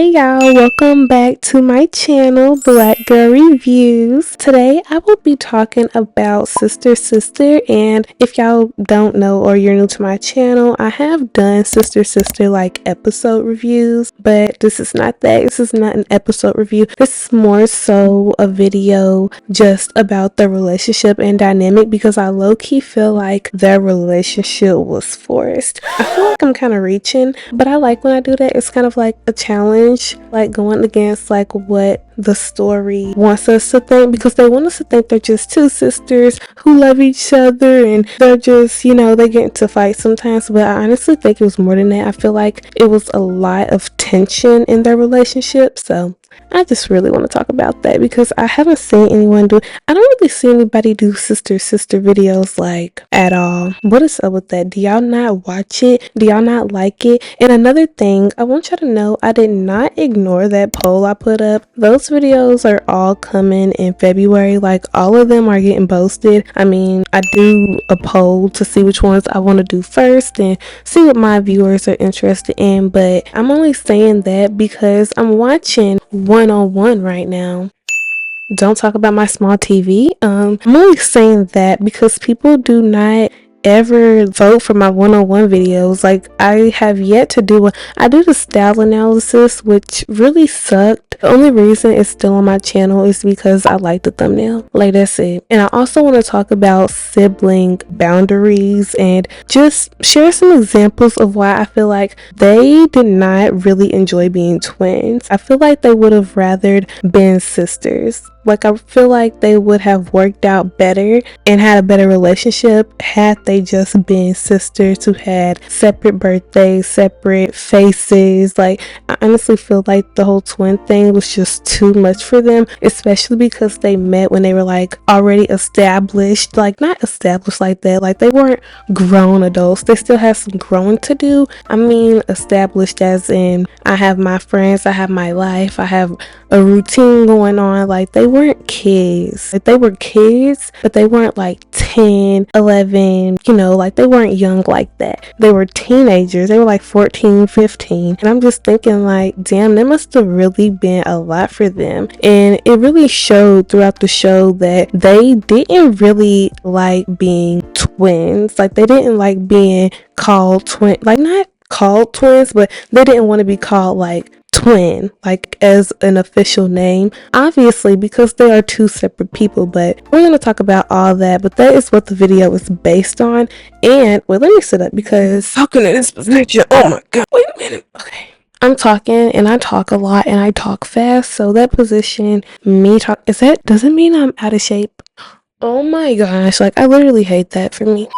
Hey y'all, welcome back to my channel, Black Girl Reviews. Today I will be talking about Sister Sister, and if y'all don't know or you're new to my channel, I have done Sister Sister like episode reviews, but this is not that. This is not an episode review. This is more so a video just about the relationship and dynamic because I low-key feel like their relationship was forced. I feel like I'm kind of reaching, but I like when I do that. It's kind of like a challenge, like going against like what the story wants us to think, because they want us to think they're just two sisters who love each other and they're just, they get into fights sometimes, but I honestly think it was more than that. I feel like it was a lot of tension in their relationship, so I just really want to talk about that because I haven't seen anyone I don't really see anybody do sister videos like at all. What is up with that? Do y'all not watch it? Do y'all not like it? And another thing, I want y'all to know, I did not ignore that poll I put up. Those videos are all coming in February. Like, all of them are getting posted. I mean, I do a poll to see which ones I want to do first and see what my viewers are interested in, but I'm only saying that because I'm watching one-on-one right now. Don't talk about my small TV. I'm only saying that because people do not ever vote for my one-on-one videos. Like, I have yet to do I do the style analysis, which really sucked. The only reason it's still on my channel is because I like the thumbnail. Like, that's it. And I also want to talk about sibling boundaries and just share some examples of why I feel like they did not really enjoy being twins. I feel like they would have rather been sisters. Like, I feel like they would have worked out better and had a better relationship had they just been sisters who had separate birthdays, separate faces. Like, I honestly feel like the whole twin thing was just too much for them, especially because they met when they were like already established. Like, not established like that, like they weren't grown adults. They still have some growing to do. I mean, established as in I have my friends, I have my life, I have a routine going on. Like, they weren't kids. Like, they were kids, but they weren't like 10, 11, like they weren't young like that. They were teenagers. They were like 14, 15. And I'm just thinking like, damn, that must have really been a lot for them. And it really showed throughout the show that they didn't really like being twins. Like, they didn't like being called twin, like not called twins, but they didn't want to be called like twin, like as an official name, obviously, because they are two separate people. But we're going to talk about all that, but that is what the video is based on. And wait, let me sit up because talking in this position, oh my god, wait a minute. Okay, I'm talking and I talk a lot and I talk fast, so that position, does it mean I'm out of shape? Oh my gosh, like I literally hate that for me.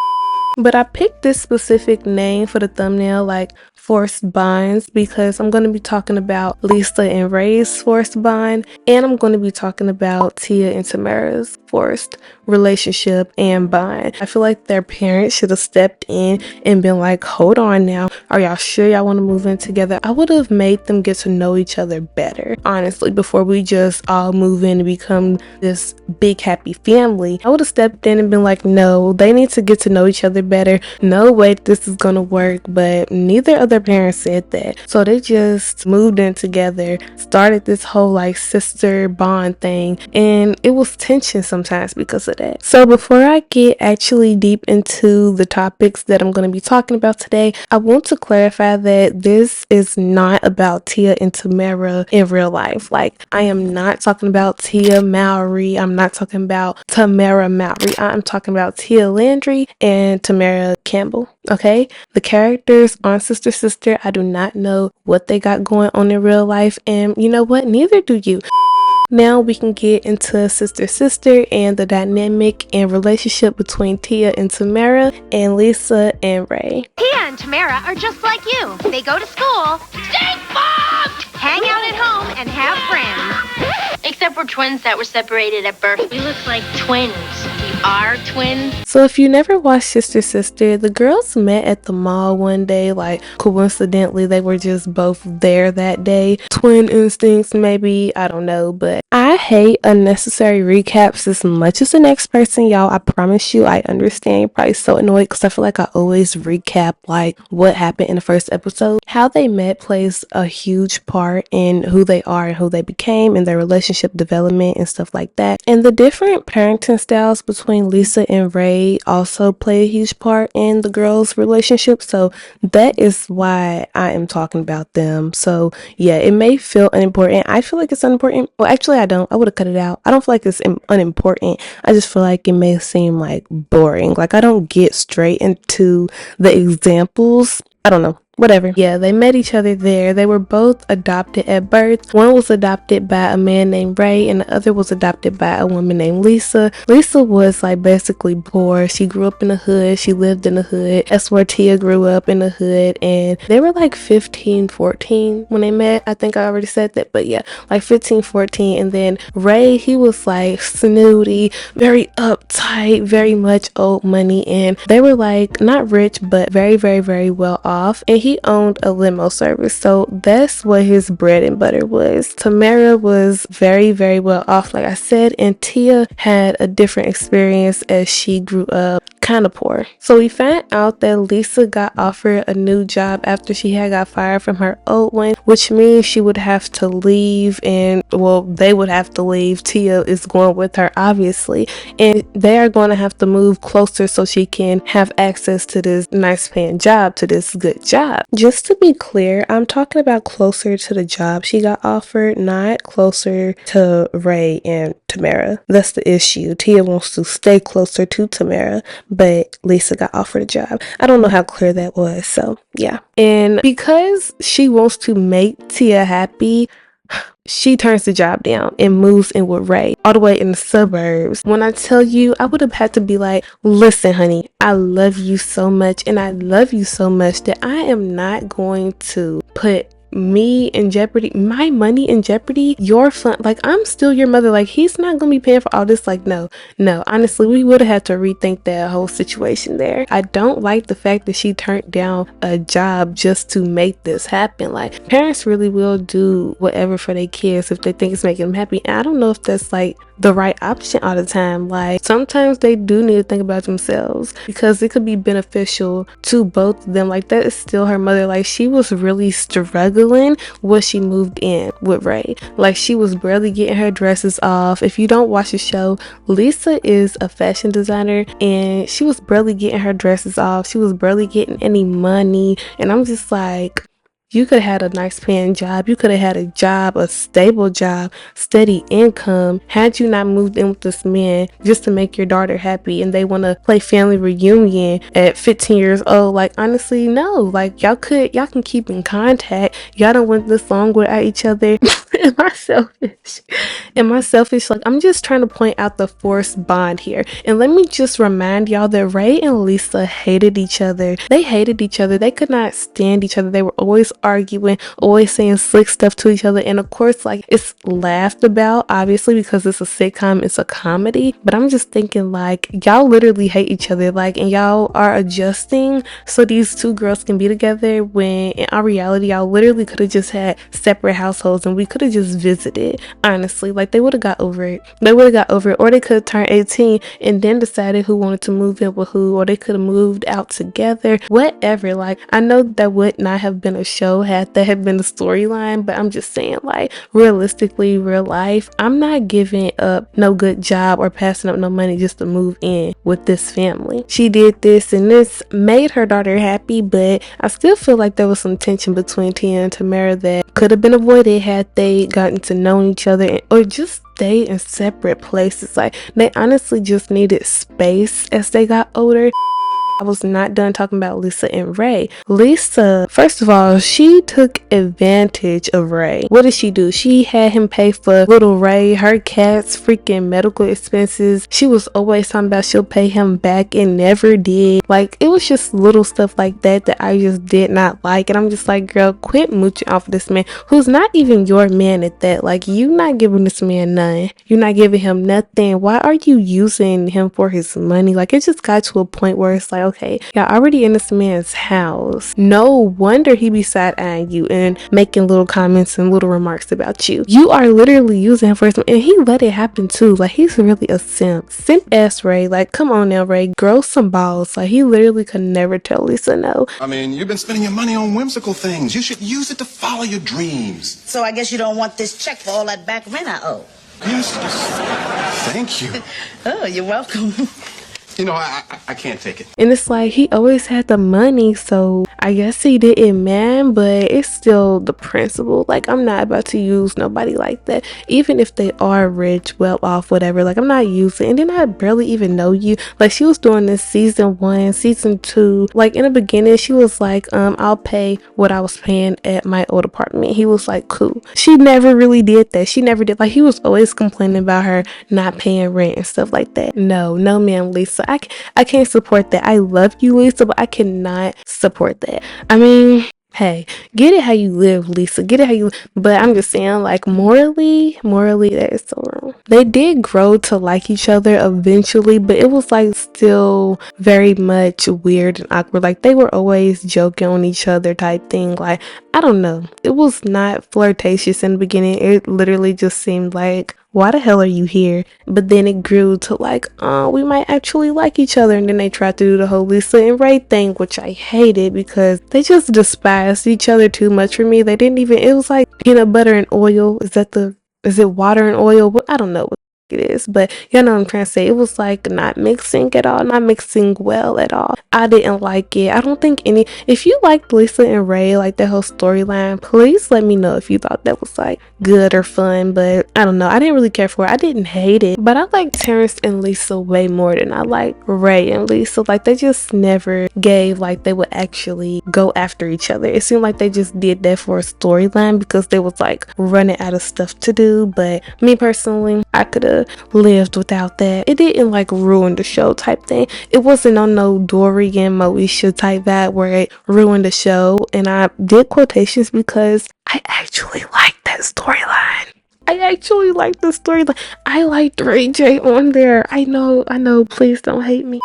But I picked this specific name for the thumbnail, like forced bonds, because I'm going to be talking about Lisa and Ray's forced bond, and I'm going to be talking about Tia and Tamera's forced relationship and bond. I feel like their parents should have stepped in and been like, hold on now, are y'all sure y'all want to move in together? I would have made them get to know each other better, honestly, before we just all move in and become this big happy family. I would have stepped in and been like, no, they need to get to know each other better. No way this is gonna work. But neither of their parents said that, so they just moved in together, started this whole like sister bond thing, and it was tension sometimes because of that. So before I get actually deep into the topics that I'm going to be talking about today, I want to clarify that this is not about Tia and Tamera in real life. Like, I am not talking about Tia Mowry, I'm not talking about Tamera Mowry, I'm talking about Tia Landry and Tamera Campbell. Okay, the characters on Sister Sister, I do not know what they got going on in real life, and you know what, neither do you. Now we can get into Sister Sister and the dynamic and relationship between Tia and Tamera and Lisa and Ray. Tia and Tamera are just like you. They go to school, stink bombed, hang out at home, and have friends. Except we're twins that were separated at birth. We look like twins. We are twins. So if you never watched Sister Sister, the girls met at the mall one day. Like, coincidentally, they were just both there that day. Twin instincts, maybe, I don't know, but I I hate unnecessary recaps as much as the next person, y'all. I promise you, I understand. You're probably so annoyed because I feel like I always recap like what happened in the first episode. How they met plays a huge part in who they are and who they became and their relationship development and stuff like that. And the different parenting styles between Lisa and Ray also play a huge part in the girls' relationship. So that is why I am talking about them. So yeah, it may feel unimportant. I feel like it's unimportant. Well, actually, I don't. I would have cut it out. I don't feel like it's unimportant. I just feel like it may seem like boring. Like I don't get straight into the examples. I don't know. Whatever. Yeah, they met each other there. They were both adopted at birth. One was adopted by a man named Ray and the other was adopted by a woman named Lisa. Lisa was like basically poor. She grew up in the hood. She lived in the hood. That's where Tia grew up, in the hood, and they were like 15, 14 when they met. I think I already said that, but yeah, like 15, 14. And then Ray, he was like snooty, very uptight, very much old money, and they were like not rich but very, very, very well off. And he owned a limo service, so that's what his bread and butter was. Tamera was very, very well off, like I said, and Tia had a different experience as she grew up kind of poor. So we found out that Lisa got offered a new job after she had got fired from her old one, which means she would have to leave, and well, they would have to leave. Tia is going with her, obviously, and they are going to have to move closer so she can have access to this nice paying job, to this good job. Just to be clear, I'm talking about closer to the job she got offered, not closer to Ray and Tamera. That's the issue. Tia wants to stay closer to Tamera, but Lisa got offered a job. I don't know how clear that was, so yeah. And because she wants to make Tia happy, she turns the job down and moves in with Ray all the way in the suburbs. When I tell you, I would have had to be like, listen, honey, I love you so much and I love you so much that I am not going to put me in jeopardy, my money in jeopardy, your fun. Like, I'm still your mother. Like, he's not gonna be paying for all this. Like, no, honestly, we would have had to rethink that whole situation there. I don't like the fact that she turned down a job just to make this happen. Like, parents really will do whatever for their kids if they think it's making them happy, and I don't know if that's like the right option all the time. Like, sometimes they do need to think about themselves because it could be beneficial to both of them. Like, that is still her mother. Like, she was really struggling when she moved in with Ray. Like, she was barely getting her dresses off. If you don't watch the show, Lisa is a fashion designer and she was barely getting her dresses off. She was barely getting any money, and I'm just like, you could have had a nice paying job. You could have had a job, a stable job, steady income, had you not moved in with this man just to make your daughter happy and they want to play family reunion at 15 years old. Like, honestly, no. Like, y'all can keep in contact. Y'all done went this long without each other. Am I selfish? Like, I'm just trying to point out the forced bond here. And let me just remind y'all that Ray and Lisa hated each other. They hated each other. They could not stand each other. They were always arguing, always saying slick stuff to each other. And of course, like, it's laughed about, obviously, because it's a sitcom, it's a comedy. But I'm just thinking, like, y'all literally hate each other, like, and y'all are adjusting so these two girls can be together, when in our reality, y'all literally could have just had separate households and we could have just visited. Honestly, like, they would have got over it. Or they could have turned 18 and then decided who wanted to move in with who, or they could have moved out together, whatever. Like, I know that would not have been a show had that had been the storyline, but I'm just saying, like, realistically, real life, I'm not giving up no good job or passing up no money just to move in with this family. She did this and this made her daughter happy, but I still feel like there was some tension between Tia and Tamera that could have been avoided had they gotten to know each other or just stay in separate places. Like, they honestly just needed space as they got older. I was not done talking about Lisa and Ray. Lisa, first of all, she took advantage of Ray. What did she do? She had him pay for little Ray, her cat's freaking medical expenses. She was always talking about she'll pay him back and never did. Like, it was just little stuff like that that I just did not like. And I'm just like, girl, quit mooching off of this man who's not even your man at that. Like, you not giving this man none. You're not giving him nothing. Why are you using him for his money? Like, it just got to a point where it's like, like, okay, y'all already in this man's house. No wonder he be side-eyeing you and making little comments and little remarks about you. You are literally using him for some, and he let it happen too. Like, he's really a simp ass Ray. Like, come on now, Ray, grow some balls. Like, he literally could never tell Lisa no. I mean, you've been spending your money on whimsical things. You should use it to follow your dreams. So I guess you don't want this check for all that back rent I owe. Yes. Thank you. Oh, you're welcome. You know, I can't take it. And it's like, he always had the money, so I guess he didn't, man, but it's still the principle. Like, I'm not about to use nobody like that, even if they are rich, well off, whatever. Like, I'm not using, and then I barely even know you. Like, she was doing this season 1, season 2. Like, in the beginning, she was like, I'll pay what I was paying at my old apartment. He was like, cool. She never really did that. She never did. Like, he was always complaining about her not paying rent and stuff like that. No, ma'am, Lisa. I can't support that. I love you, Lisa, but I cannot support that. I mean, hey, get it how you live, Lisa. Get it how you live. But I'm just saying, like, morally, that is so wrong. They did grow to like each other eventually, but it was like still very much weird and awkward. Like, they were always joking on each other type thing. Like, I don't know. It was not flirtatious in the beginning. It literally just seemed like, why the hell are you here? But then it grew to like, we might actually like each other. And then they tried to do the whole Lisa and Ray thing, which I hated because they just despised each other too much for me. They didn't even, it was like peanut butter and oil. Is it water and oil? Well, I don't know what it is, but you know what I'm trying to say. It was like not mixing at all, not mixing well at all. I didn't like it. I don't think if you liked Lisa and Ray, like the whole storyline, please let me know if you thought that was like good or fun. But I don't know, I didn't really care for it. I didn't hate it, but I like Terrence and Lisa way more than I like Ray and Lisa. Like, they just never gave like they would actually go after each other. It seemed like they just did that for a storyline because they was like running out of stuff to do. But me personally, I could have lived without that. It didn't like ruin the show type thing. It wasn't on no Dory and Moesha type vibe where it ruined the show. And I did quotations because I actually liked that storyline. I liked Ray J on there. I know, please don't hate me.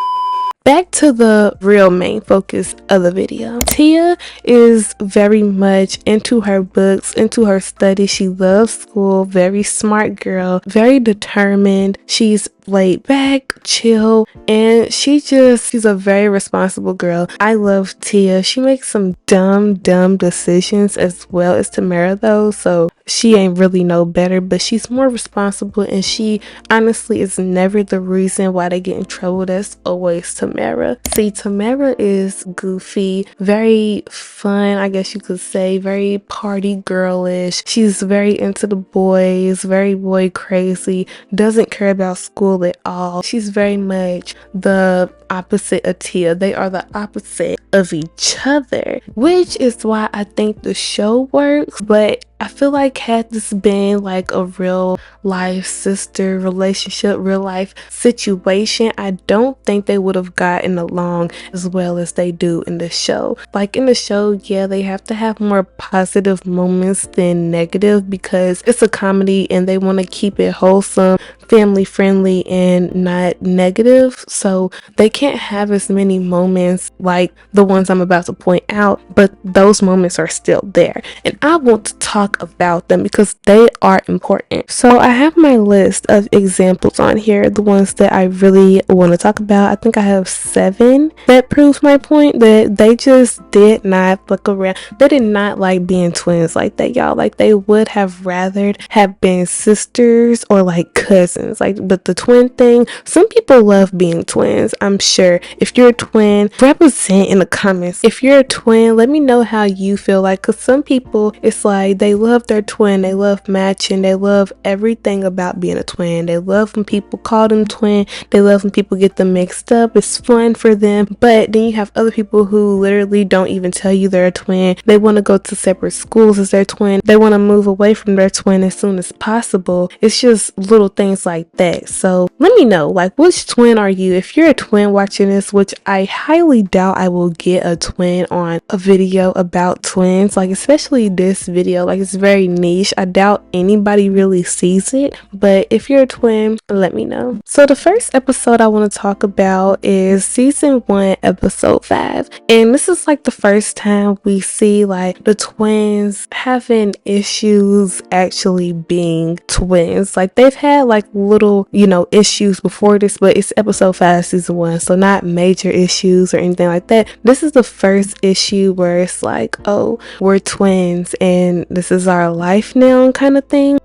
Back to the real main focus of the video. Tia is very much into her books, into her studies. She loves school, very smart girl, very determined. She's laid back, chill, and she's a very responsible girl. I love Tia. She makes some dumb decisions as well as Tamera though, so she ain't really no better, but she's more responsible, and she honestly is never the reason why they get in trouble. That's always Tamera. See, Tamera is goofy, very fun, I guess you could say, very party girlish. She's very into the boys, very boy crazy, doesn't care about school at all. She's very much the opposite of Tia. They are the opposite of each other, which is why I think the show works. But I feel like had this been like a real life sister relationship, real life situation, I don't think they would have gotten along as well as they do in the show. Like in the show, yeah, they have to have more positive moments than negative because it's a comedy and they want to keep it wholesome, family friendly, and not negative. So they can't have as many moments like the ones I'm about to point out, but those moments are still there. And I want to talk about them because they are important. So I have my list of examples on here, the ones that I really want to talk about. I think I have 7 that proves my point that they just did not look around. They did not like being twins like that, y'all. Like, they would have rather have been sisters or like cousins. Like, but the twin thing, some people love being twins, I'm sure. If you're a twin, represent in the comments. If you're a twin, let me know how you feel like, because some people, it's like they love their twin, they love matching, they love everything about being a twin. They love when people call them twin, they love when people get them mixed up. It's fun for them. But then you have other people who literally don't even tell you they're a twin. They want to go to separate schools as their twin. They want to move away from their twin as soon as possible. It's just little things like that. So let me know, like, which twin are you? If you're a twin watching this, which I highly doubt I will get a twin on a video about twins, like especially this video, like it's very niche. I doubt anybody really sees it, but if you're a twin, let me know. So the first episode I want to talk about is season 1, episode 5, and this is like the first time we see like the twins having issues actually being twins. Like they've had like little, issues before this, but it's episode 5, season 1, so not major issues or anything like that. This is the first issue where it's like, oh, we're twins and this is our life now kind of thing.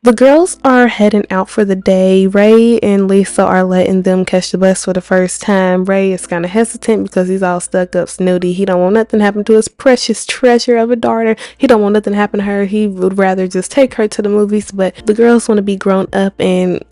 The girls are heading out for the day. Ray and Lisa are letting them catch the bus for the first time. Ray is kind of hesitant because he's all stuck up, snooty. He don't want nothing to happen to his precious treasure of a daughter. He don't want nothing to happen to her. He would rather just take her to the movies, but the girls want to be grown up and,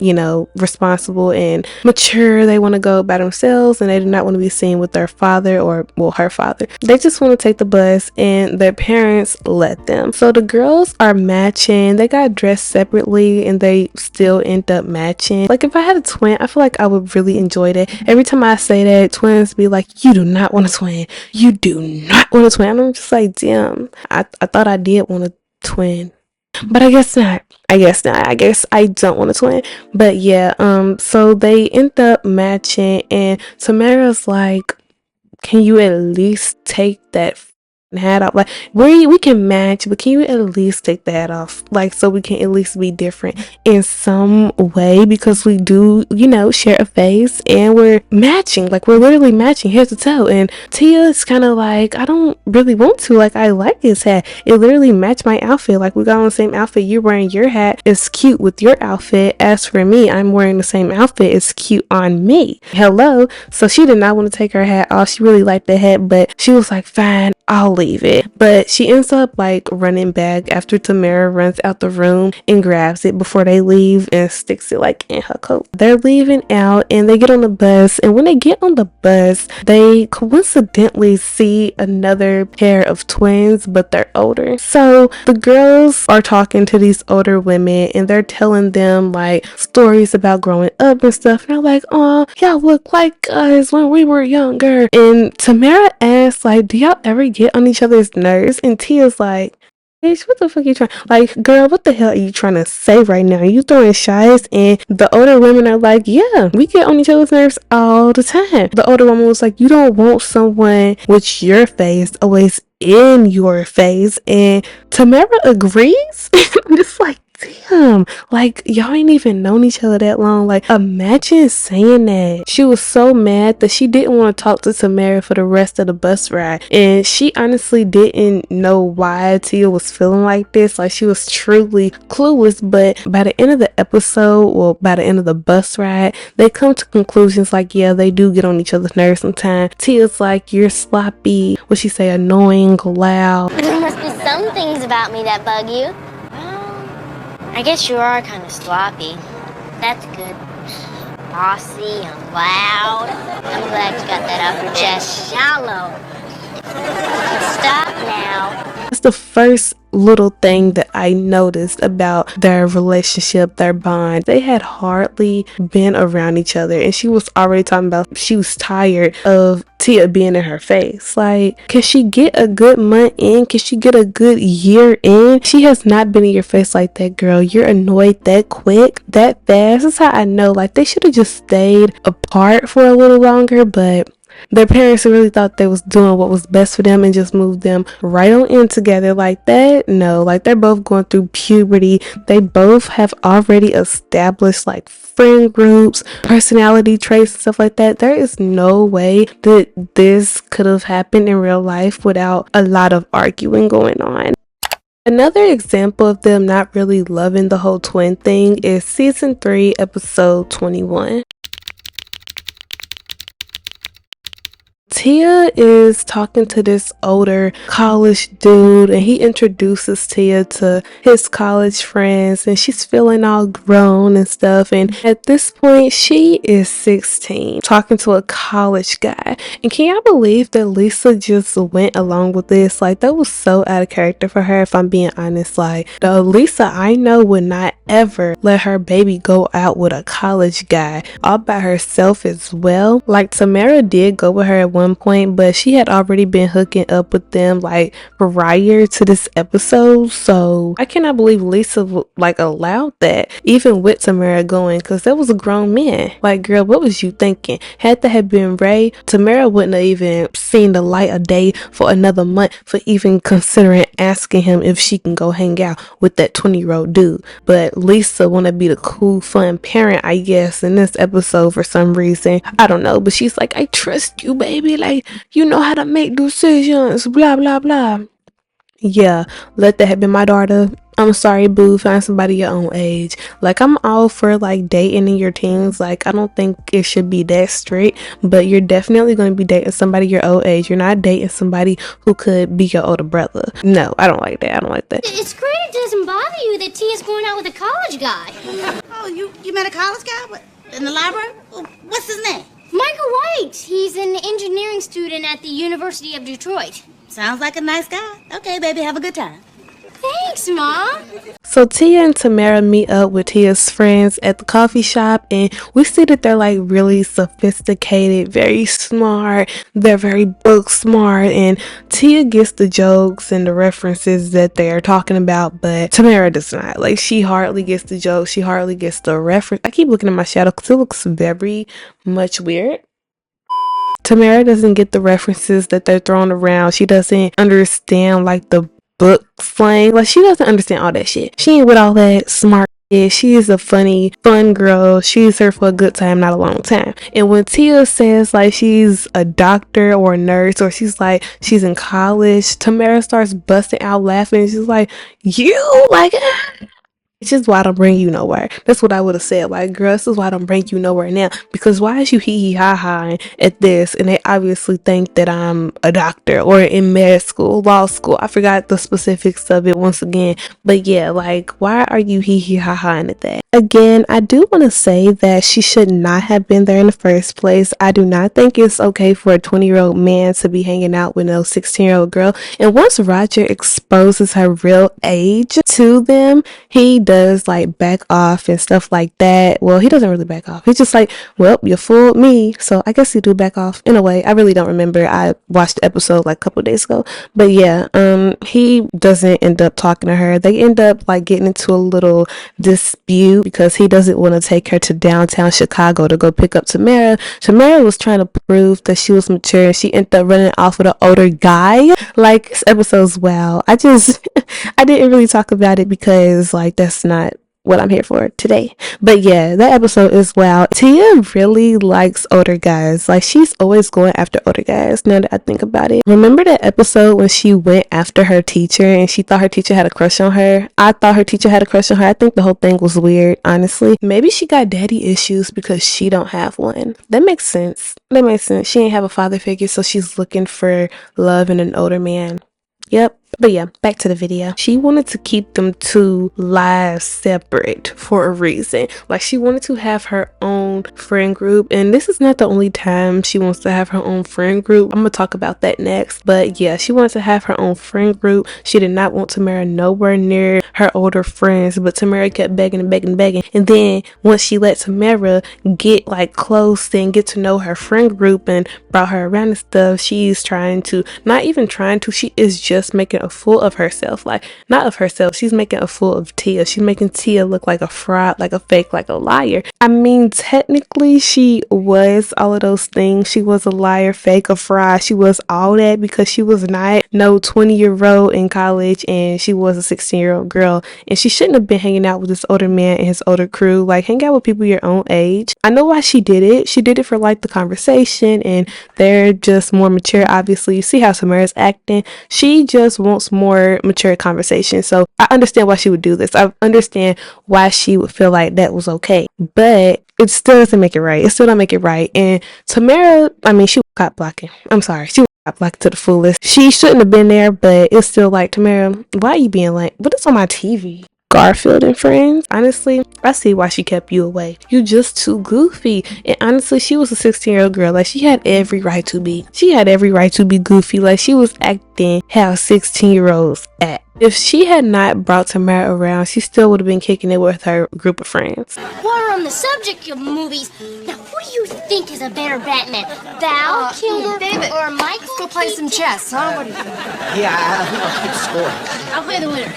responsible and mature. They want to go by themselves and they do not want to be seen with their father or, well, her father. They just want to take the bus and their parents let them. So the girls are matching. They got dressed separately and they still end up matching. Like if I had a twin, I feel like I would really enjoy that. Every time I say that, twins be like, you do not want a twin, you do not want a twin. And I'm just like, damn, I thought I did want a twin, but I guess not. I guess I don't want a twin. But yeah, so they end up matching and Tamera's like, can you at least take that hat off? Like we can match, but can you at least take that off, like so we can at least be different in some way, because we do share a face and we're matching, like we're literally matching head to toe. And Tia's kind of like, I don't really want to, like I like his hat, it literally matched my outfit, like we got on the same outfit, you're wearing your hat, it's cute with your outfit, as for me, I'm wearing the same outfit, it's cute on me, hello. So she did not want to take her hat off. She really liked the hat, but she was like, fine, I'll leave it. But she ends up like running back after Tamera runs out the room and grabs it before they leave and sticks it like in her coat. They're leaving out and they get on the bus, and when they get on the bus they coincidentally see another pair of twins, but they're older. So the girls are talking to these older women and they're telling them like stories about growing up and stuff, and they're like, oh, y'all look like us when we were younger. And Tamera asks like, do y'all ever get on each other's nerves? And Tia's like, bitch, what the fuck you trying, like, girl, what the hell are you trying to say right now? Are you throwing shots? And the older women are like, yeah, we get on each other's nerves all the time. The older woman was like, you don't want someone with your face always in your face. And Tamera agrees. I'm just like, damn, like y'all ain't even known each other that long. Like imagine saying that. She was so mad that she didn't want to talk to Tamera for the rest of the bus ride, and she honestly didn't know why Tia was feeling like this. Like she was truly clueless. But by the end of the episode, well, by the end of the bus ride, they come to conclusions like, yeah, they do get on each other's nerves sometimes. Tia's like, you're sloppy, what she say, annoying, loud. There must be some things about me that bug you. I guess you are kind of sloppy. That's good. Bossy and loud. I'm glad you got that off your chest. Shallow. Stop now. That's the first little thing that I noticed about their relationship, their bond. They had hardly been around each other, and she was already talking about she was tired of Tia being in her face. Like, can she get a good month in? Can she get a good year in? She has not been in your face like that, girl. You're annoyed that quick, that fast. That's how I know, like, they should have just stayed apart for a little longer, but their parents really thought they was doing what was best for them and just moved them right on in together like that. No, like they're both going through puberty. They both have already established like friend groups, personality traits and stuff like that. There is no way that this could have happened in real life without a lot of arguing going on. Another example of them not really loving the whole twin thing is season 3, episode 21. Tia is talking to this older college dude, and he introduces Tia to his college friends, and she's feeling all grown and stuff. And at this point, she is 16, talking to a college guy. And can y'all believe that Lisa just went along with this? Like, that was so out of character for her, if I'm being honest. Like, the Lisa I know would not ever let her baby go out with a college guy all by herself as well. Like, Tamera did go with her at one point, but she had already been hooking up with them like prior to this episode. So I cannot believe Lisa like allowed that, even with Tamera going, because that was a grown man. Like, girl, what was you thinking? Had that had been Ray, Tamera wouldn't have even seen the light of day for another month for even considering asking him if she can go hang out with that 20-year-old dude. But Lisa want to be the cool, fun parent, I guess, in this episode for some reason. I don't know, but she's like, I trust you, baby. Like, you know how to make decisions, blah, blah, blah. Yeah, let that have been my daughter. I'm sorry, boo, find somebody your own age. Like, I'm all for like dating in your teens. Like, I don't think it should be that strict, but you're definitely going to be dating somebody your old age. You're not dating somebody who could be your older brother. No, I don't like that. I don't like that. It's great it doesn't bother you that Tia's going out with a college guy. Oh, you met a college guy? What, in the library? What's his name? Michael White. He's an engineering student at the University of Detroit. Sounds like a nice guy. Okay, baby, have a good time. Thanks, Mom. So Tia and Tamera meet up with Tia's friends at the coffee shop, and we see that they're like really sophisticated, very smart. They're very book smart, and Tia gets the jokes and the references that they're talking about, but Tamera does not. Like, she hardly gets the jokes. She hardly gets the reference. I keep looking at my shadow because it looks very much weird. Tamera doesn't get the references that they're throwing around. She doesn't understand like the book slang. Like, she doesn't understand all that shit. She ain't with all that smart shit. She is a funny, fun girl. She's here for a good time, not a long time. And when Tia says like she's a doctor or a nurse, or she's like she's in college, Tamera starts busting out laughing. She's like, you like it's just why I don't bring you nowhere. That's what I would have said. Like, girl, this is why I don't bring you nowhere now. Because why is you hee ha ha at this? And they obviously think that I'm a doctor or in med school, law school. I forgot the specifics of it once again. But yeah, like, why are you hee ha ha at that? Again, I do want to say that she should not have been there in the first place. I do not think it's okay for a 20-year-old man to be hanging out with no 16-year-old girl. And once Roger exposes her real age to them, he does like back off and stuff like that. Well, he doesn't really back off. He's just like, well, you fooled me. So I guess he do back off in a way. I really don't remember. I watched the episode like a couple days ago. But yeah, he doesn't end up talking to her. They end up like getting into a little dispute because he doesn't want to take her to downtown Chicago to go pick up Tamera. Tamera was trying to prove that she was mature, and she ended up running off with an older guy. Like, this episode's wow. I didn't really talk about it because like that's not what I'm here for today. But yeah, that episode is wow. Tia really likes older guys. Like, she's always going after older guys now that I think about it. Remember that episode when she went after her teacher and she thought her teacher had a crush on her? I thought her teacher had a crush on her. I think the whole thing was weird, honestly. Maybe she got daddy issues because she don't have one. That makes sense. She ain't have a father figure, so she's looking for love in an older man. Yep. But yeah, back to the video. She wanted to keep them two lives separate for a reason. Like, she wanted to have her own friend group, and this is not the only time she wants to have her own friend group. I'm gonna talk about that next. But yeah, she wanted to have her own friend group. She did not want Tamera nowhere near her older friends, but Tamera kept begging and begging and begging. And then once she let Tamera get like close and get to know her friend group and brought her around and stuff, she's she is just making a fool of herself. Like, not of herself, she's making a fool of Tia. She's making Tia look like a fraud, like a fake, like a liar. I mean, technically she was all of those things. She was a liar, fake, a fraud. She was all that because she was not no 20-year-old in college, and she was a 16-year-old girl, and she shouldn't have been hanging out with this older man and his older crew. Like, hang out with people your own age. I know why she did it. She did it for like the conversation, and they're just more mature. Obviously, you see how Tamera's acting. She just wants more mature conversation. So I understand why she would do this. I understand why she would feel like that was okay. But it still doesn't make it right. It still don't make it right. And Tamera, I mean, she got blocking. I'm sorry. She got blocked to the fullest. She shouldn't have been there, but it's still like, Tamera, why are you being like, what is on my TV? Garfield and Friends. Honestly, I see why she kept you away. You just too goofy. And honestly, she was a 16-year-old girl. Like, she had every right to be. She had every right to be goofy. Like, she was acting how 16-year-olds act. If she had not brought Tamara around, she still would have been kicking it with her group of friends. While we're on the subject of movies, now who do you think is a better Batman? Val Kilmer David, or Michael? let's go play some chess, huh? What do you think? Yeah, I think I'll keep score. I'll play the winner.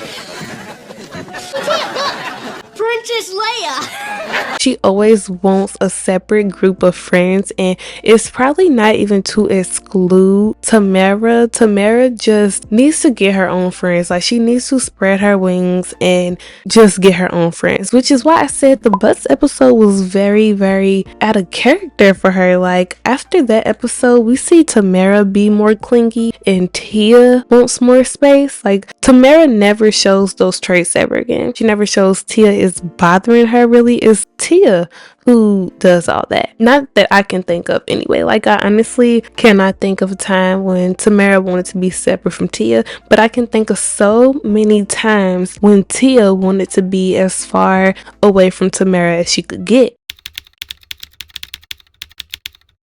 Look, Princess Leia. She always wants a separate group of friends, and it's probably not even to exclude Tamera. Tamera just needs to get her own friends. Like, she needs to spread her wings and just get her own friends, which is why I said the Butts episode was very, very out of character for her. Like, after that episode, we see Tamera be more clingy and Tia wants more space. Like, Tamera never shows those traits ever again. She never shows Tia is bothering her. Really, it's Tia who does all that. Not that I can think of anyway. Like, I honestly cannot think of a time when Tamera wanted to be separate from Tia, but I can think of so many times when Tia wanted to be as far away from Tamera as she could get.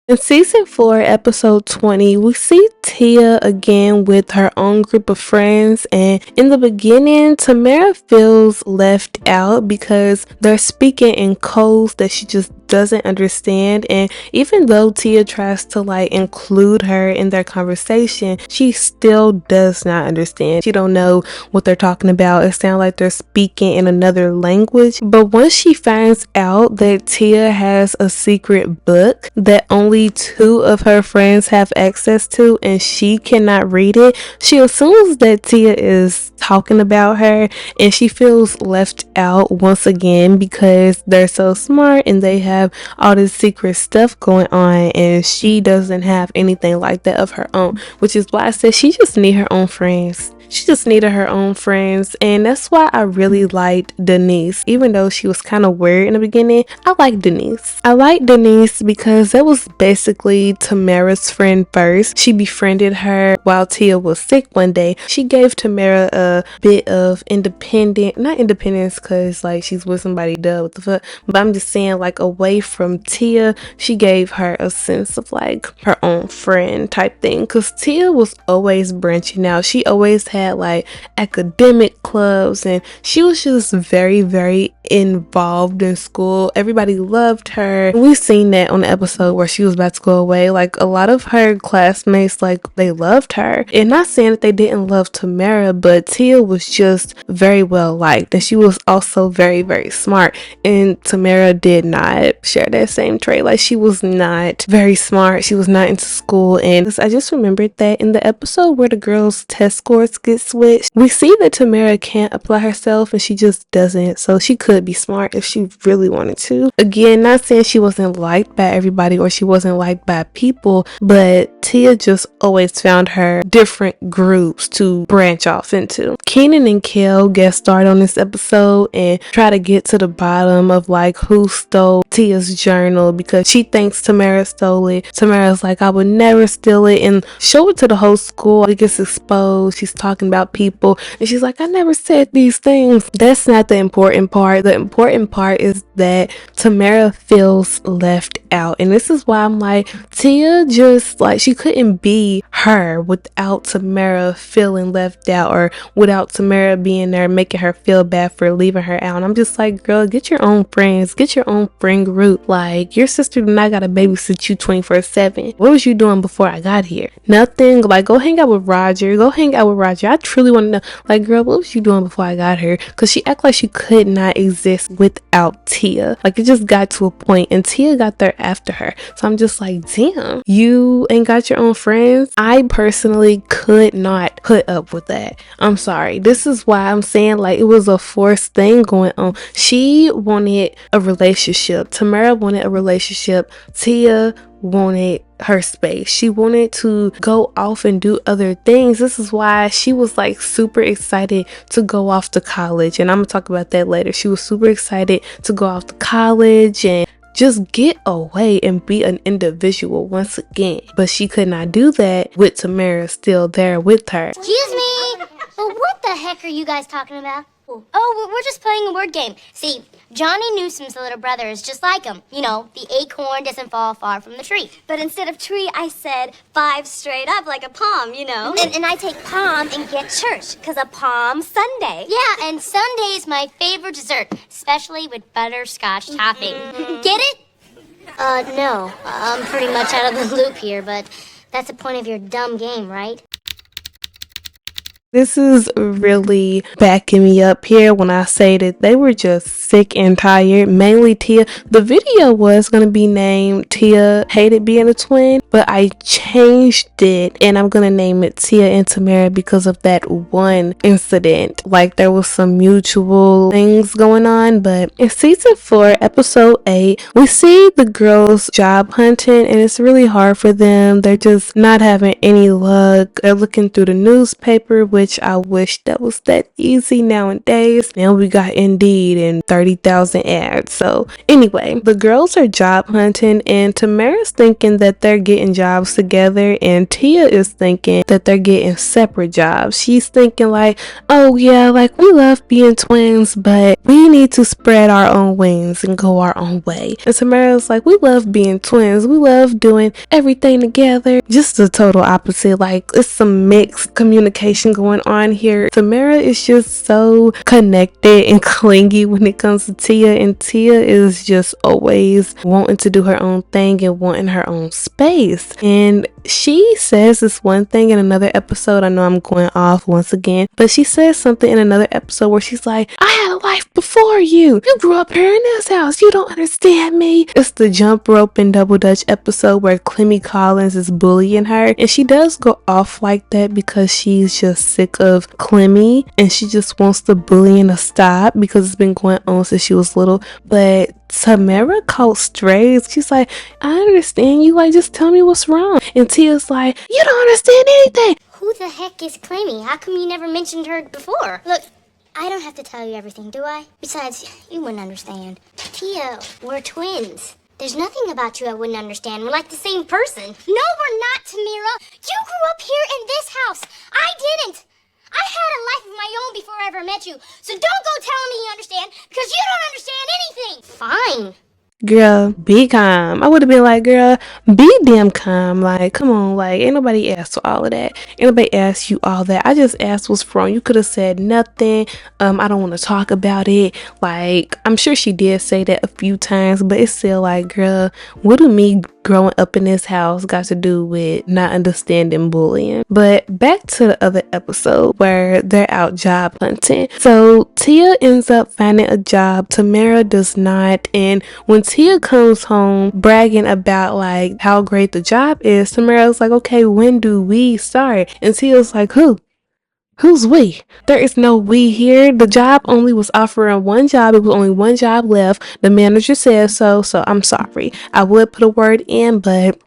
In season 4, episode 20, we see Tia again with her own group of friends, and in the beginning, Tamera feels left out because they're speaking in codes that she just doesn't understand. And even though Tia tries to like include her in their conversation, she still does not understand. She don't know what they're talking about. It sounds like they're speaking in another language. But once she finds out that Tia has a secret book that only 2 of her friends have access to and she cannot read it, she assumes that Tia is talking about her, and she feels left out once again because they're so smart and they have all this secret stuff going on, and she doesn't have anything like that of her own, which is why I said she just need her own friends. She just needed her own friends, and that's why I really liked Denise. Even though she was kind of weird in the beginning, I like Denise. I like Denise because that was basically Tamera's friend first. She befriended her while Tia was sick one day. She gave Tamera a bit of not independence because like she's with somebody, duh, what the fuck, but I'm just saying, like, away from Tia, she gave her a sense of like her own friend type thing, because Tia was always branching out. She always had like academic clubs, and she was just very, very involved in school. Everybody loved her. We seen that on the episode where she was about to go away. Like, a lot of her classmates, like, they loved her. And not saying that they didn't love Tamera, but Tia was just very well liked, and she was also very, very smart, and Tamera did not share that same trait. Like, she was not very smart, she was not into school. And I just remembered that in the episode where the girls' test scores get switched, we see that Tamera can't apply herself, and she just doesn't. So she could be smart if she really wanted to. Again, not saying she wasn't liked by everybody or she wasn't liked by people, but Tia just always found her different groups to branch off into. Keenan and Kel guest starred on this episode and try to get to the bottom of like who stole Tia's journal, because she thinks Tamera stole it. Tamera's like, I would never steal it, and show it to the whole school. It gets exposed. She's talking about people, and she's like, I never said these things. That's not the important part. The important part is that Tamera feels left out, and this is why I'm like, Tia just like, she couldn't be her without Tamera feeling left out, or without Tamera being there making her feel bad for leaving her out. And I'm just like, girl, get your own friends, get your own friend group. Like, your sister did not gotta babysit you 24/7. What was you doing before I got here? Nothing. Like, go hang out with Roger. I truly want to know, like, girl, what was you doing before I got here? Because she act like she could not exist without Tia. Like, it just got to a point, and Tia got there after her. So I'm just like, damn, you ain't got your own friends? I personally could not put up with that. I'm sorry. This is why I'm saying, like, it was a forced thing going on. She wanted a relationship. Tamera wanted a relationship. Tia wanted her space. She wanted to go off and do other things. This is why she was like super excited to go off to college, and I'm gonna talk about that later. She was super excited to go off to college and just get away and be an individual once again. But she could not do that with Tamera still there with her. Excuse me. Well, what the heck are you guys talking about? Oh, we're just playing a word game. See, Johnny Newsom's little brother is just like him. You know, the acorn doesn't fall far from the tree. But instead of tree, I said 5 straight up like a palm, you know. And I take palm and get church. Because a palm Sunday. Yeah, and Sunday's my favorite dessert, especially with butterscotch topping. Get it? No. I'm pretty much out of the loop here, but that's the point of your dumb game, right? This is really backing me up here when I say that they were just sick and tired. Mainly Tia. The video was going to be named Tia Hated Being a Twin, but I changed it and I'm going to name it Tia and Tamera because of that one incident. Like there was some mutual things going on. But in season 4, episode 8, we see the girls job hunting and it's really hard for them. They're just not having any luck. They're looking through the newspaper, which I wish that was that easy nowadays. Now we got Indeed and 30,000 ads. So anyway, the girls are job hunting and Tamara's thinking that they're getting jobs together and Tia is thinking that they're getting separate jobs. She's thinking like, oh yeah, like we love being twins, but we need to spread our own wings and go our own way. And Tamara's like, we love being twins. We love doing everything together. Just the total opposite. Like it's some mixed communication going on here. Tamera is just so connected and clingy when it comes to Tia, and Tia is just always wanting to do her own thing and wanting her own space. And she says this one thing in another episode. I know I'm going off once again, but she says something in another episode where she's like, I had a life before you. You grew up here in this house. You don't understand me. It's the jump rope and double dutch episode where Clemmy Collins is bullying her, and she does go off like that because she's just sick of Clemmy and she just wants the bullying to stop because it's been going on since she was little. But Tamera caught strays. She's like, I understand you, like just tell me what's wrong. And Tia's like, you don't understand anything. Who the heck is Clemmy? How come you never mentioned her before? Look, I don't have to tell you everything, do I? Besides, you wouldn't understand. Tia, we're twins. There's nothing about you I wouldn't understand. We're like the same person. No, we're not, Tamera. You grew up here in this house. I didn't. I had a life of my own before I ever met you. So don't go telling me you understand because you don't understand anything. Fine. Girl, be calm. I would have been like, girl, be damn calm. Like, come on, like, ain't nobody asked for all of that. Ain't nobody asked you all that. I just asked what's wrong. You could have said nothing. I don't want to talk about it. Like, I'm sure she did say that a few times, but it's still like, girl, what do me growing up in this house got to do with not understanding bullying? But back to the other episode where they're out job hunting. So Tia ends up finding a job. Tamera does not. And when Tia comes home bragging about like how great the job is, Tamara's like, okay, when do we start? And Tia's like, who's we? There is no we here. The job only was offering one job. It was only one job left. The manager said so I'm sorry. I would put a word in, but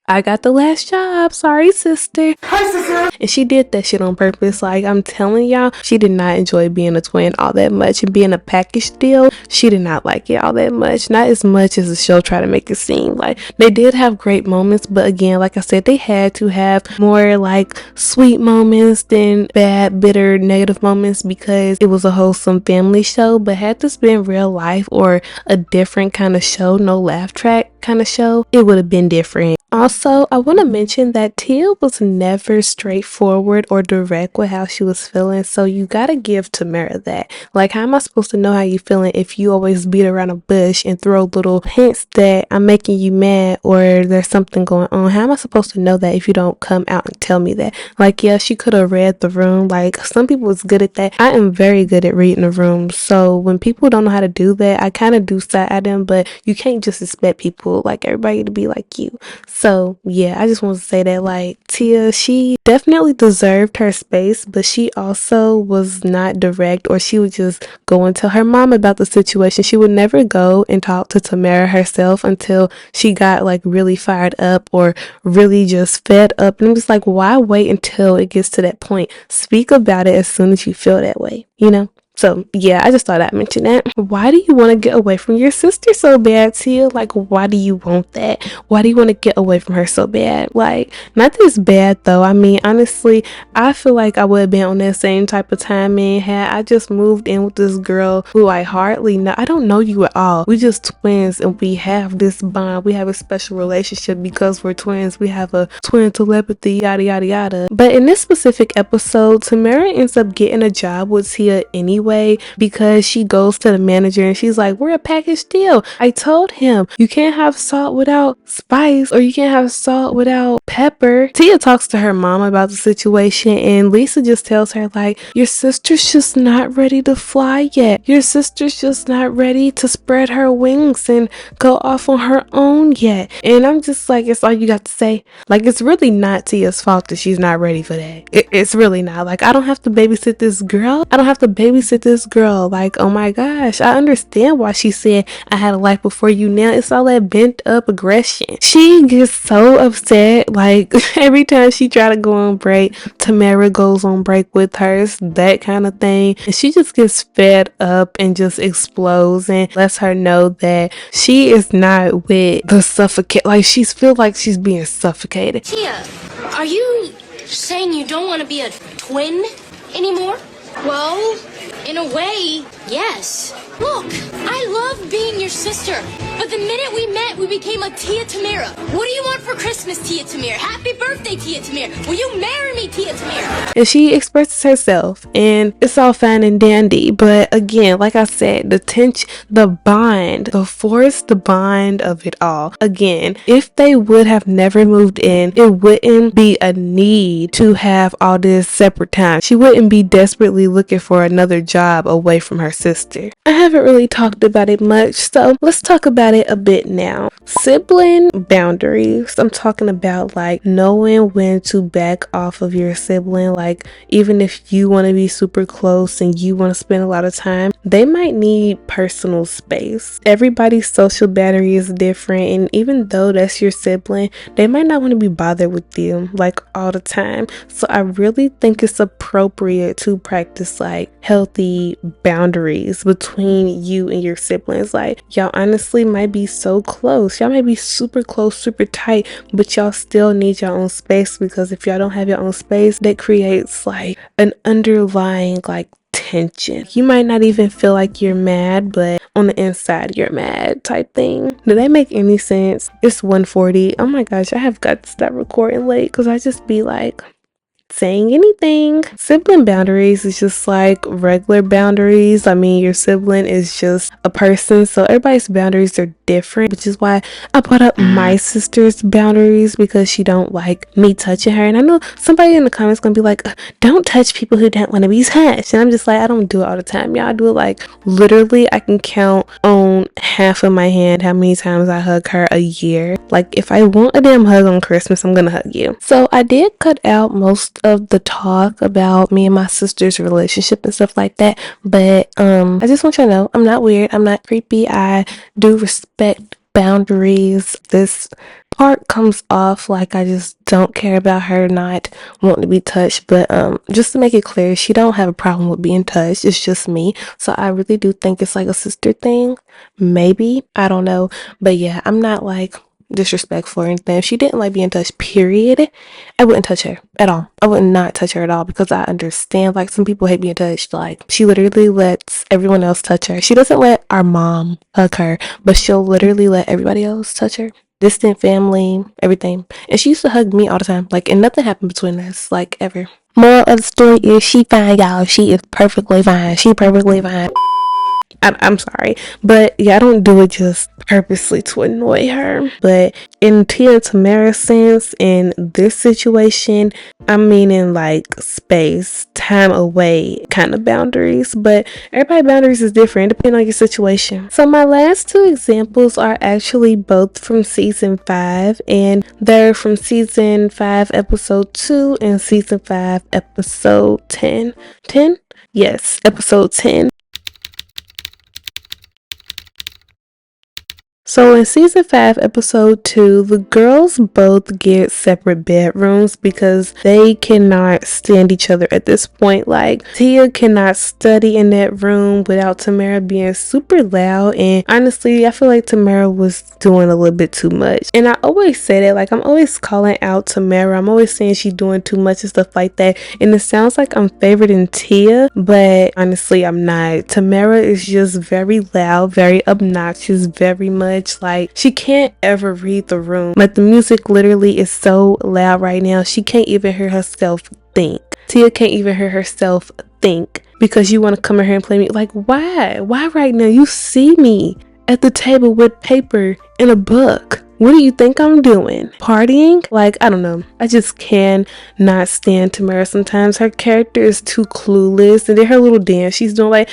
I got the last job. Sorry, sister. Hi, sister. And she did that shit on purpose. Like, I'm telling y'all, she did not enjoy being a twin all that much. And being a package deal, she did not like it all that much. Not as much as the show tried to make it seem. Like, they did have great moments. But again, like I said, they had to have more, like, sweet moments than bad, bitter, negative moments because it was a wholesome family show. But had this been real life or a different kind of show, no laugh track kind of show, it would have been different. Also, I want to mention that Tia was never straightforward or direct with how she was feeling, so you gotta give Tamera that. Like, how am I supposed to know how you feeling if you always beat around a bush and throw little hints that I'm making you mad or there's something going on? How am I supposed to know that if you don't come out and tell me that? Like, yeah, she could have read the room. Like, some people was good at that. I am very good at reading the room, so when people don't know how to do that, I kind of do side at them, but you can't just expect people, like everybody, to be like you. So yeah, I just want to say that, like, Tia, she definitely deserved her space, but she also was not direct, or she would just go and tell her mom about the situation. She would never go and talk to Tamera herself until she got like really fired up or really just fed up. And I'm just like, why wait until it gets to that point? Speak about it as soon as you feel that way, you know? So yeah, I just thought I'd mention that. Why do you want to get away from your sister so bad, Tia? Like, why do you want that? Why do you want to get away from her so bad? Like, not this bad though. I mean, honestly, I feel like I would have been on that same type of timing had I just moved in with this girl who I hardly know. I don't know you at all. We just twins and we have this bond. We have a special relationship because we're twins. We have a twin telepathy, yada yada yada. But in this specific episode, Tamera ends up getting a job with Tia anyway because she goes to the manager and she's like, we're a package deal. I told him you can't have salt without spice, or you can't have salt without pepper. Tia talks to her mom about the situation and Lisa just tells her like, your sister's just not ready to fly yet. Your sister's just not ready to spread her wings and go off on her own yet. And I'm just like, it's all you got to say. Like, it's really not Tia's fault that she's not ready for that. It's really not. Like, I don't have to babysit this girl. I don't have to babysit this girl. Like, oh my gosh, I understand why she said I had a life before you now. It's all that bent up aggression. She gets so upset. Like, every time she try to go on break, Tamera goes on break with her. It's that kind of thing. And she just gets fed up and just explodes and lets her know that she is not with the suffocate. Like, she's feel like she's being suffocated. Tia, are you saying you don't want to be a twin anymore? Well, in a way, yes. Look, I love being your sister, but the minute we met, we became a Tia Tamera. What do you want for Christmas, Tia Tamera? Happy birthday, Tia Tamera. Will you marry me, Tia Tamera? And she expresses herself, and it's all fine and dandy. But again, like I said, the tension, the bond, the force, the bond of it all. Again, if they would have never moved in, it wouldn't be a need to have all this separate time. She wouldn't be desperately looking for another job away from her sister. I haven't really talked about it much, so let's talk about it a bit now. Sibling boundaries. I'm talking about like knowing when to back off of your sibling. Like, even if you want to be super close and you want to spend a lot of time, they might need personal space. Everybody's social battery is different, and even though that's your sibling, they might not want to be bothered with you like all the time. So I really think it's appropriate to practice like healthy boundaries between you and your siblings. Like, y'all honestly might be so close, y'all might be super close, super tight, but y'all still need your own space, because if y'all don't have your own space, that creates like an underlying like tension. You might not even feel like you're mad, but on the inside you're mad type thing. Do that make any sense? It's 1:40. Oh my gosh, I have got to stop recording late because I just be like saying anything. Sibling boundaries is just like regular boundaries. I mean, your sibling is just a person, so everybody's boundaries are different, which is why I put up my sister's boundaries, because she don't like me touching her. And I know somebody in the comments gonna be like, don't touch people who don't want to be touched. And I'm just like, I don't do it all the time, y'all. I do it like literally I can count on half of my hand how many times I hug her a year. Like, if I want a damn hug on Christmas, I'm gonna hug you. So I did cut out most of the talk about me and my sister's relationship and stuff like that, but I just want you to know I'm not weird, I'm not creepy, I do respect boundaries. This part comes off like I just don't care about her not wanting to be touched, but just to make it clear, she don't have a problem with being touched. It's just me. So I really do think it's like a sister thing, maybe, I don't know. But yeah, I'm not like disrespectful or anything. If she didn't like being touched, period, I wouldn't touch her at all. I would not touch her at all, because I understand like some people hate being touched. Like, she literally lets everyone else touch her. She doesn't let our mom hug her, but she'll literally let everybody else touch her. Distant family, everything. And she used to hug me all the time. Like, and nothing happened between us, like, ever. Moral of the story is she fine, y'all. She is perfectly fine. She perfectly fine. I'm sorry, but yeah, I don't do it just purposely to annoy her. But in Tia and Tamera's sense, in this situation, I'm meaning like space, time away kind of boundaries. But everybody's boundaries is different depending on your situation. So my last two examples are actually both from season 5, and they're from season 5 episode 2 and season 5 episode 10. Yes, episode 10. So in season 5, episode 2, the girls both get separate bedrooms because they cannot stand each other at this point. Like, Tia cannot study in that room without Tamera being super loud, and honestly, I feel like Tamera was doing a little bit too much. And I always say that, like, I'm always calling out Tamera. I'm always saying she's doing too much and stuff like that, and it sounds like I'm favoriting Tia, but honestly, I'm not. Tamera is just very loud, very obnoxious, very much like she can't ever read the room. Like, the music literally is so loud right now, she can't even hear herself think. Tia can't even hear herself think because you want to come in here and play me. Like, why right now? You see me at the table with paper and a book. What do you think I'm doing? Partying? Like, I don't know. I just cannot stand Tamera sometimes. Her character is too clueless, and then her little dance she's doing, like,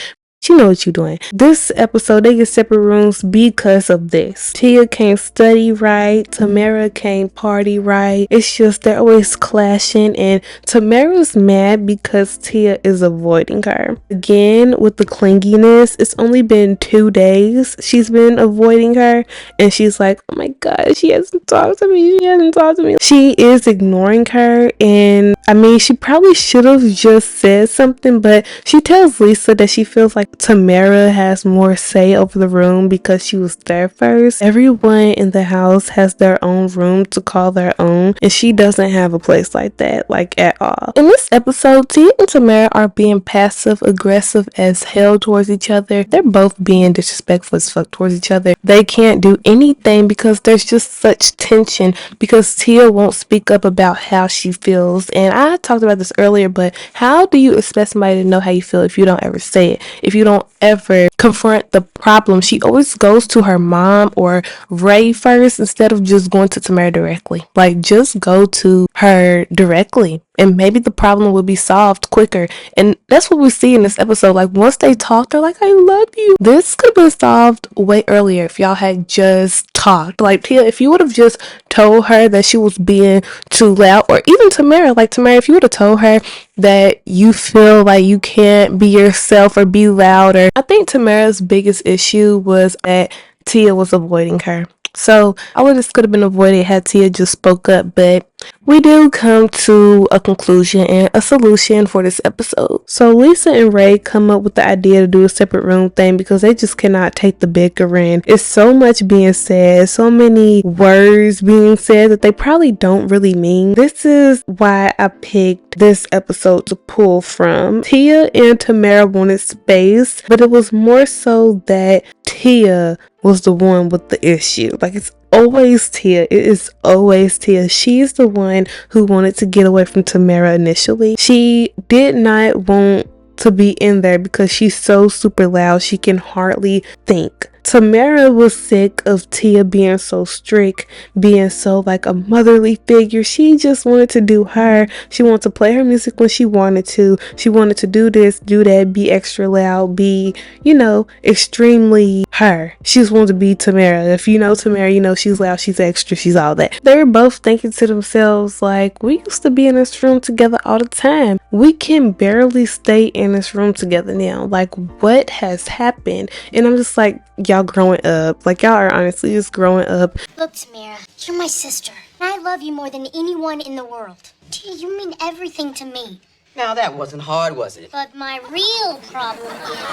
you know what you're doing. This episode, they get separate rooms because of this. Tia can't study right. Tamera can't party right. It's just they're always clashing, and Tamera's mad because Tia is avoiding her. Again, with the clinginess, it's only been 2 days she's been avoiding her, and she's like, oh my god, she hasn't talked to me. She is ignoring her, and I mean, she probably should have just said something, but she tells Lisa that she feels like Tamera has more say over the room because she was there first. Everyone in the house has their own room to call their own, and she doesn't have a place like that, like, at all. In this episode, Tia and Tamera are being passive aggressive as hell towards each other. They're both being disrespectful as fuck towards each other. They can't do anything because there's just such tension because Tia won't speak up about how she feels. And I talked about this earlier, but how do you expect somebody to know how you feel if you don't ever say it? If you don't ever confront the problem? She always goes to her mom or Ray first instead of just going to Tamera directly. Like, just go to her directly, and maybe the problem will be solved quicker. And that's what we see in this episode. Like, once they talk, they're like, I love you. This could have been solved way earlier if y'all had just talked. Like, Tia, if you would have just told her that she was being too loud, or even Tamera, like, Tamera, if you would have told her that you feel like you can't be yourself or be louder. I think Tamera's biggest issue was that Tia was avoiding her. So all of this could have been avoided had Tia just spoke up, but we do come to a conclusion and a solution for this episode. So Lisa and Ray come up with the idea to do a separate room thing because they just cannot take the bickering. It's so much being said, so many words being said that they probably don't really mean. This is why I picked this episode to pull from. Tia and Tamera wanted space, but it was more so that Tia was the one with the issue. Like, it's always Tia. It is always Tia. She's the one who wanted to get away from Tamera initially. She did not want to be in there because she's so super loud she can hardly think. Tamera was sick of Tia being so strict, being so like a motherly figure. She just wanted to do her. She wanted to play her music when she wanted to. She wanted to do this, do that, be extra loud, be, you know, extremely her. She just wanted to be Tamera. If you know Tamera, you know she's loud, she's extra, she's all that. They were both thinking to themselves, like, we used to be in this room together all the time. We can barely stay in this room together now. Like, what has happened? And I'm just like, y'all growing up. Like, y'all are honestly just growing up. Look, Tamera, you're my sister, and I love you more than anyone in the world. Tia, you mean everything to me. Now, that wasn't hard, was it? But my real problem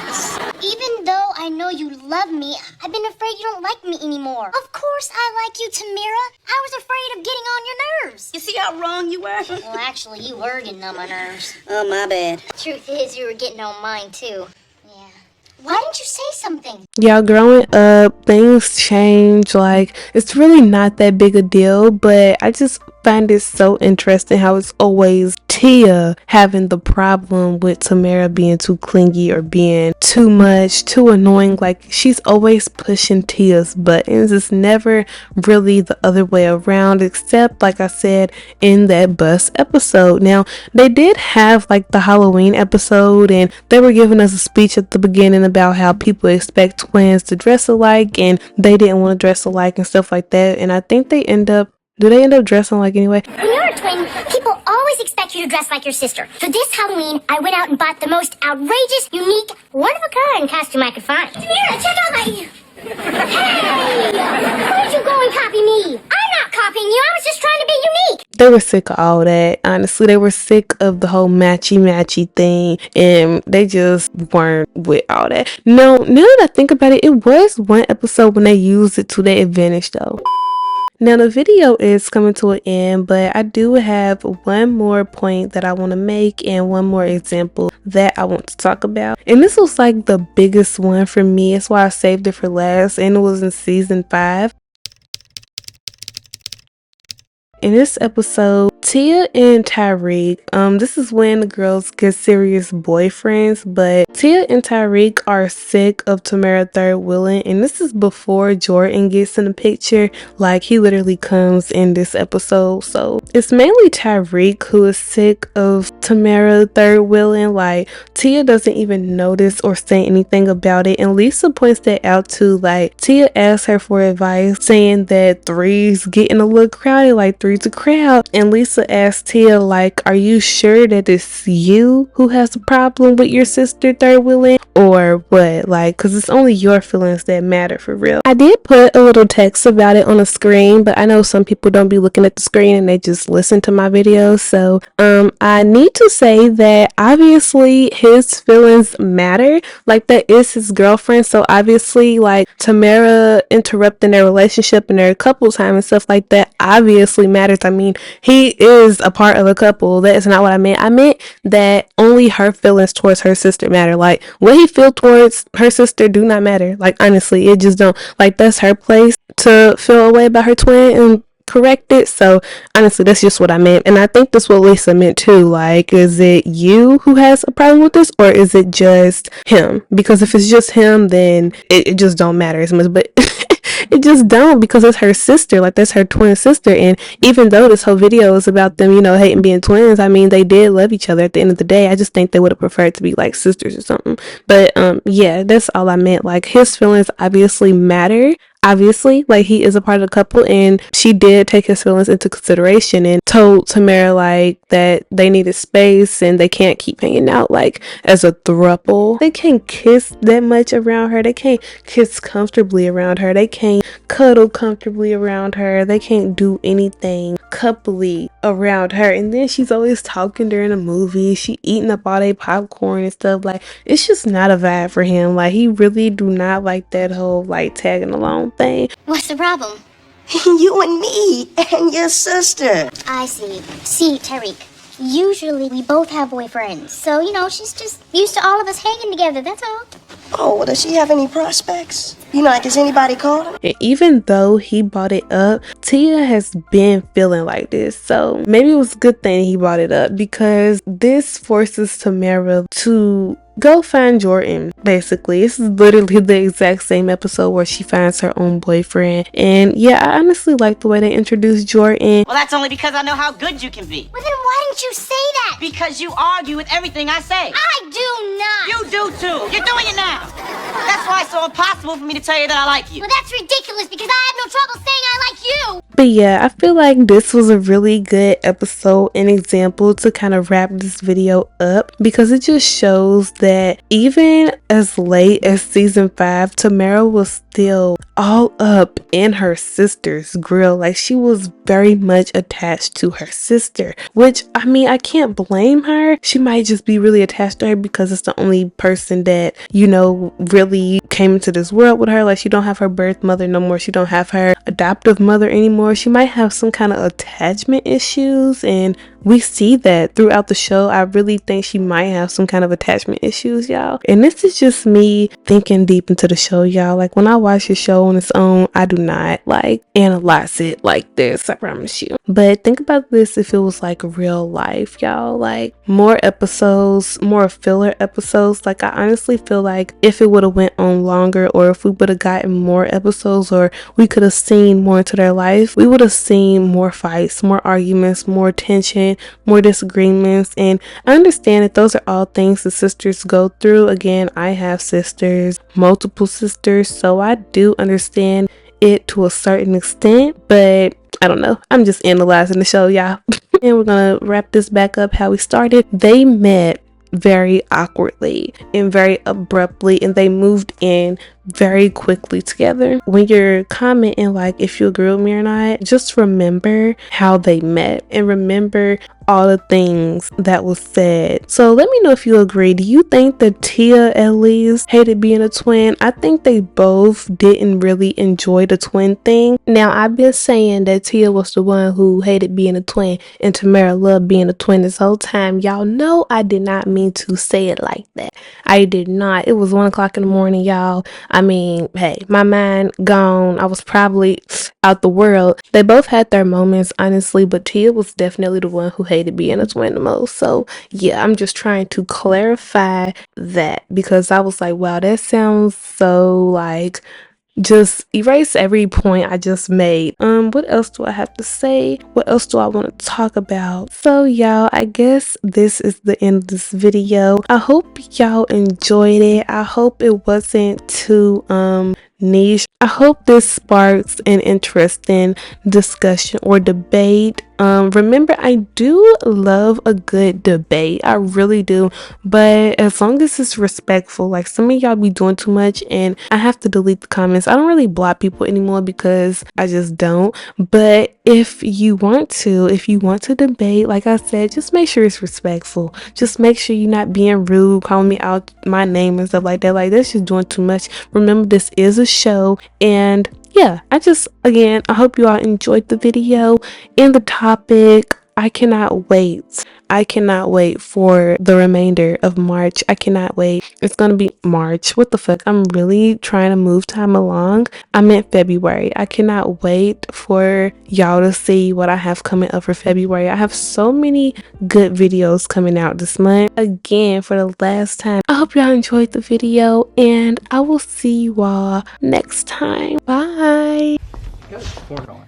is, even though I know you love me, I've been afraid you don't like me anymore. Of course I like you, Tamera. I was afraid of getting on your nerves. You see how wrong you were? Well, actually, you were getting on my nerves. Oh, my bad. Truth is, you were getting on mine, too. Yeah. Why didn't you say something? Y'all growing up, things change. Like, it's really not that big a deal, but I just find it so interesting how it's always Tia having the problem with Tamera being too clingy or being too much, too annoying. Like, she's always pushing Tia's buttons. It's never really the other way around, except, like I said, in that bus episode. Now, they did have like the Halloween episode, and they were giving us a speech at the beginning about how people expect twins to dress alike, and they didn't want to dress alike and stuff like that. And I think they end up dressing like anyway? When you're a twin, people always expect you to dress like your sister. So this Halloween, I went out and bought the most outrageous, unique, one-of-a-kind costume I could find. Tamera, check out my... Hey! they were sick of all that. Honestly, they were sick of the whole matchy thing, and they just weren't with all that. No, now that I think about it, it was one episode when they used it to their advantage though. Now the video is coming to an end, but I do have one more point that I want to make and one more example that I want to talk about. And this was like the biggest one for me. That's why I saved it for last, and it was in season 5. In this episode, Tia and Tyreek, this is when the girls get serious boyfriends, but Tia and Tyreek are sick of Tamera third wheeling, and this is before Jordan gets in the picture. Like, he literally comes in this episode. So it's mainly Tyreek who is sick of Tamera third wheeling. Like, Tia doesn't even notice or say anything about it, and Lisa points that out too. Like, Tia asks her for advice, saying that 3's getting a little crowded, like 3's a crowd, and Lisa asked Tia, like, are you sure that it's you who has a problem with your sister third wheeling, or what? Like, because it's only your feelings that matter for real. I did put a little text about it on the screen, but I know some people don't be looking at the screen and they just listen to my videos. So I need to say that obviously his feelings matter. Like, that is his girlfriend, so obviously, like, Tamera interrupting their relationship and their couple time and stuff like that obviously matters. I mean, he is a part of a couple. That is not what I meant. I meant that only her feelings towards her sister matter. Like, what he feel towards her sister do not matter. Like, honestly, it just don't. Like, that's her place to feel a way about her twin and correct it. So honestly, that's just what I meant, and I think that's what Lisa meant too. Like, is it you who has a problem with this, or is it just him? Because if it's just him, then it just don't matter as much. But it just don't, because it's her sister. Like, that's her twin sister, and even though this whole video is about them, you know, hating being twins, I mean, they did love each other at the end of the day. I just think they would have preferred to be like sisters or something. But yeah, that's all I meant. Like, his feelings obviously matter. Obviously, like, he is a part of the couple, and she did take his feelings into consideration and told Tamera, like, that they needed space and they can't keep hanging out, like, as a throuple. They can't kiss that much around her. They can't kiss comfortably around her. They can't cuddle comfortably around her. They can't do anything coupley around her. And then she's always talking during a movie. She eating up all their popcorn and stuff. Like, it's just not a vibe for him. Like, he really do not like that whole, like, tagging along thing. What's the problem? You and me and your sister. I see. See, Tariq, usually we both have boyfriends. So, you know, she's just used to all of us hanging together, that's all. Oh, well, does she have any prospects? You know, like, has anybody called her? And even though he brought it up, Tia has been feeling like this. So maybe it was a good thing he brought it up, because this forces Tamera to go find Jordan. Basically, this is literally the exact same episode where she finds her own boyfriend. And yeah, I honestly like the way they introduced Jordan. Well, that's only because I know how good you can be. Well, then why didn't you say that? Because you argue with everything I say. I do not. You do too. You're doing it now. That's why it's so impossible for me to tell you that I like you. Well, that's ridiculous, because I had no trouble saying I like you. But yeah, I feel like this was a really good episode and example to kind of wrap this video up, because it just shows that even as late as season 5, Tamera was still all up in her sister's grill. Like, she was very much attached to her sister, which, I mean, I can't blame her. She might just be really attached to her because it's the only person that, you know, really came into this world with her. Like, she don't have her birth mother no more. She don't have her adoptive mother anymore. She might have some kind of attachment issues, and we see that throughout the show. I really think she might have some kind of attachment issues, y'all. And this is just me thinking deep into the show, y'all. Like, when I watch the show on its own, I do not like analyze it like this, I promise you. But think about this if it was like real life, y'all. Like, more episodes, more filler episodes. Like, I honestly feel like if it would have went on longer, or if we would have gotten more episodes, or we could have seen more into their life, we would have seen more fights, more arguments, more tension, more disagreements. And I understand that those are all things the sisters go through. Again, I have sisters, multiple sisters, so I do understand it to a certain extent, but I don't know, I'm just analyzing the show, y'all. And we're gonna wrap this back up how we started. They met very awkwardly and very abruptly, and they moved in very quickly together. When you're commenting like if you agree with me or not, just remember how they met and remember all the things that was said. So let me know if you agree. Do you think that Tia at least hated being a twin? I think they both didn't really enjoy the twin thing. Now, I've been saying that Tia was the one who hated being a twin and Tamera loved being a twin this whole time. Y'all know I did not mean to say it like that. I did not. It was 1 o'clock in the morning, y'all. I mean, hey, my mind gone. I was probably out the world. They both had their moments, honestly, but Tia was definitely the one who hated being a twin the most. So yeah, I'm just trying to clarify that because I was like, wow, that sounds so like just erase every point I just made. What else do I have to say? What else do I want to talk about? So y'all, I guess this is the end of this video. I hope y'all enjoyed it. I hope it wasn't too niche. I hope this sparks an interesting discussion or debate. Remember, I do love a good debate. I really do. But as long as it's respectful, like some of y'all be doing too much and I have to delete the comments. I don't really block people anymore because I just don't. But if you want to debate, like I said, just make sure it's respectful. Just make sure you're not being rude, calling me out my name and stuff like that. Like that's just doing too much. Remember, this is a show, and yeah, I hope you all enjoyed the video and the topic. I cannot wait. I cannot wait for the remainder of March. I cannot wait. It's gonna be March. What the fuck? I'm really trying to move time along. I meant February. I cannot wait for y'all to see what I have coming up for February. I have so many good videos coming out this month. Again, for the last time, I hope y'all enjoyed the video and I will see you all next time. Bye. Get a fork on.